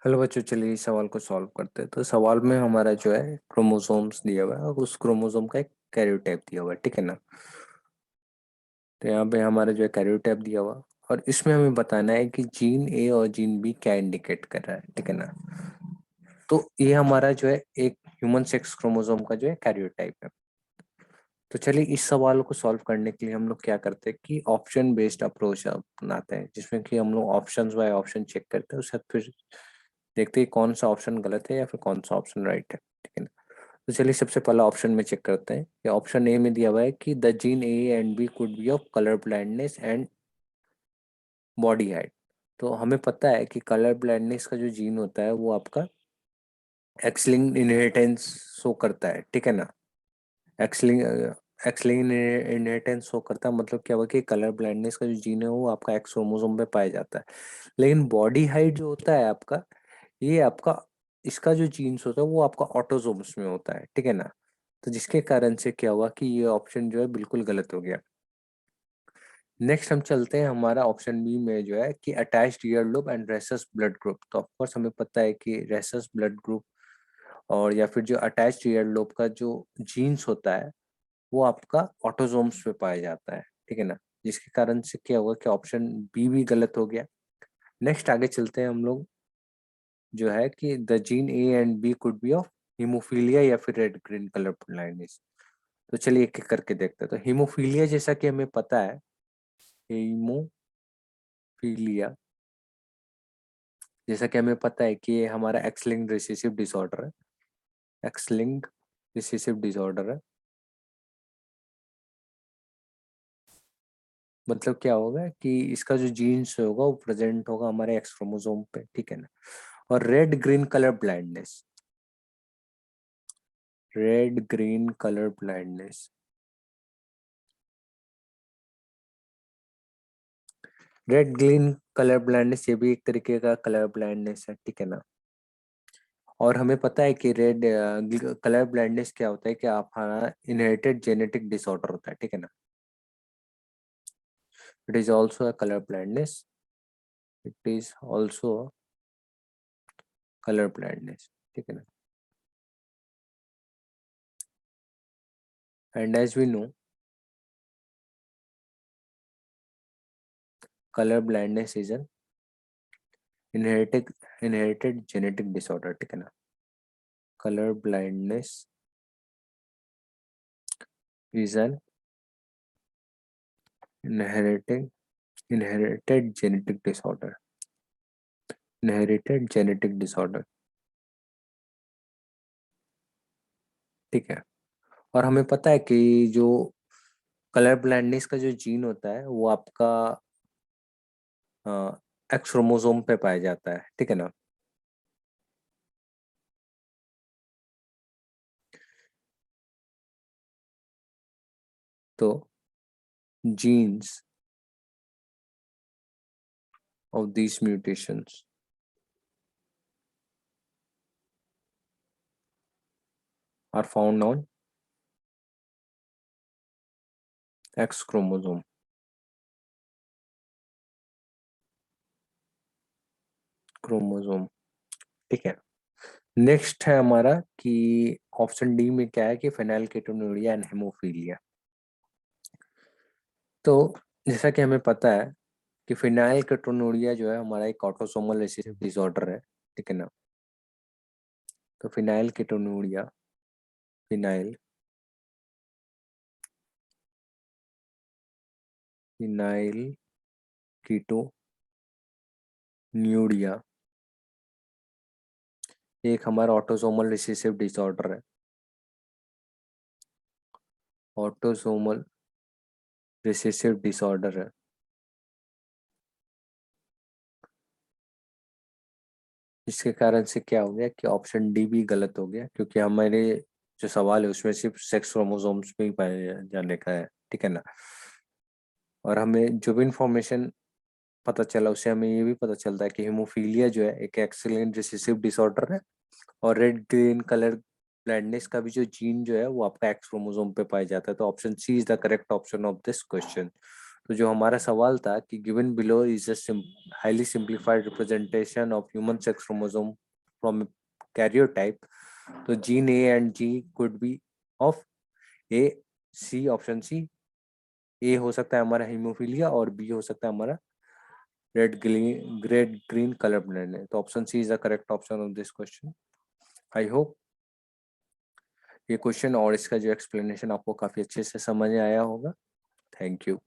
Hello बच्चों, चलिए इस सवाल को सॉल्व करते हैं। तो सवाल में हमारा जो है क्रोमोसोम्स दिया हुआ है और उस क्रोमोसोम का एक कैरियोटाइप दिया हुआ है, ठीक है ना। तो यहाँ पे हमारा जो है कैरियोटाइप दिया हुआ है और इसमें हमें बताना है कि जीन ए और जीन बी क्या इंडिकेट कर रहा है, ठीक है ना। तो ये हमारा जो है एक ह्यूमन सेक्स क्रोमोसोम का जो है कैरियोटाइप है। तो चलिए इस सवाल को सॉल्व करने के लिए हम लोग क्या करते हैं कि ऑप्शन बेस्ड अप्रोच अपनाते हैं, जिसमें कि हम लोग ऑप्शन बाय ऑप्शन चेक करते हैं, उसके बाद फिर देखते हैं कौन सा ऑप्शन गलत है या फिर कौन सा ऑप्शन राइट है, ठीक है ना। तो चलिए सबसे पहला ऑप्शन में चेक करते हैं कि ऑप्शन ए में दिया हुआ है कि the gene A and B could be of colour blindness and body height. तो हमें पता है कि कलर ब्लाइंडनेस का जो जीन होता है वो आपका एक्सलिंग इनहेरिटेंस शो करता है, ठीक है ना। एक्सलिंग एक्सलिंग इनहेरिटेंस शो करता है, मतलब क्या हुआ कि कलर ब्लाइंडनेस का जो जीन है वो आपका एक्स क्रोमोसोम पे पाया जाता है। लेकिन बॉडी हाइट जो होता है आपका, ये आपका इसका जो जीन्स होता है वो आपका ऑटोसोम्स में होता है, ठीक है ना। तो जिसके कारण से क्या हुआ कि ये ऑप्शन जो है बिल्कुल गलत हो गया। नेक्स्ट हम चलते हैं हमारा ऑप्शन बी में जो है कि attached ear lobe and rhesus blood group. तो ऑफकोर्स हमें पता है कि रेसस ब्लड ग्रुप और या फिर जो अटैच्ड ईयर लोब का जो जीन्स होता है वो आपका ऑटोसोम्स में पाया जाता है, ठीक है ना। जिसके कारण से क्या हुआ कि ऑप्शन बी भी गलत हो गया। नेक्स्ट आगे चलते हैं हम लोग, जो है कि the gene A and B could be of haemophilia या फिर रेड ग्रीन कलर ब्लाइंडनेस। तो चलिए एक एक करके देखते हैं। तो हीमोफीलिया जैसा कि हमें पता है, हीमोफीलिया जैसा कि हमें पता है कि ये हमारा एक्स लिंक्ड रिसेसिव डिसऑर्डर है। एक्स लिंक्ड रिसेसिव डिसऑर्डर है, मतलब क्या होगा कि इसका जो जीन्स होगा वो प्रेजेंट होगा हमारे एक्स क्रोमोसोम पे, ठीक है ना। और red green colour blindness, red green colour blindness, red green colour blindness ये भी एक तरीके का कलर ब्लाइंडनेस है, ठीक है ना। और हमें पता है कि रेड कलर ब्लाइंडनेस क्या होता है कि आप हमारा इनहेरिटेड जेनेटिक डिसऑर्डर होता है, ठीक है ना। It is also a colour blindness, it is also colour blindness, ठीक है ना। And as we know, colour blindness is an inherited inherited genetic disorder, ठीक है ना। Colour blindness is an inherited inherited genetic disorder, inherited genetic disorder, ठीक है। और हमें पता है कि जो कलर ब्लाइंडनेस का जो जीन होता है वो आपका एक्स क्रोमोसोम पे पाया जाता है, ठीक है ना। तो genes of these mutations are found on X chromosome, chromosome, ठीक है। नेक्स्ट है हमारा कि ऑप्शन डी में क्या है कि फेनिलकेटोनुरिया एंड हेमोफीलिया। तो जैसा कि हमें पता है कि फेनिलकेटोनुरिया जो है हमारा एक ऑटोसोमल रिसेसिव डिसऑर्डर है, ठीक है ना। तो फेनिलकेटोनुरिया, फिनाइल फिनाइल कीटोन्यूरिया एक हमारा ऑटोसोमल रिसेसिव डिसऑर्डर है, ऑटोसोमल रिसेसिव डिसऑर्डर है। जिसके कारण से क्या हो गया कि ऑप्शन डी भी गलत हो गया, क्योंकि हमारे जो सवाल है उसमें सिर्फ सेक्स क्रोमोसोम्स में ही पाए जाने का है, ठीक है ना। और हमें जो भी इंफॉर्मेशन पता चला उससे हमें ये भी पता चलता है कि हेमोफीलिया जो है एक एक्सीलेंट रिसेसिव डिसऑर्डर है और रेड ग्रीन कलर ब्लाइंडनेस का भी जो जीन जो है वो आपका एक्स क्रोमोसोम पे पाया जाता है। तो option C is the correct option of this question. तो जो हमारा सवाल था कि given below is a highly simplified representation of human sex chromosome from karyotype, तो gene A and G could be of A C, option C. A हो सकता है हमारा हीमोफीलिया और बी हो सकता है हमारा रेड ग्रीन कलर ब्लाइंडनेस। तो option C is the correct option of this question. I hope ये क्वेश्चन और इसका जो एक्सप्लेनेशन आपको काफी अच्छे से समझ में आया होगा। Thank you.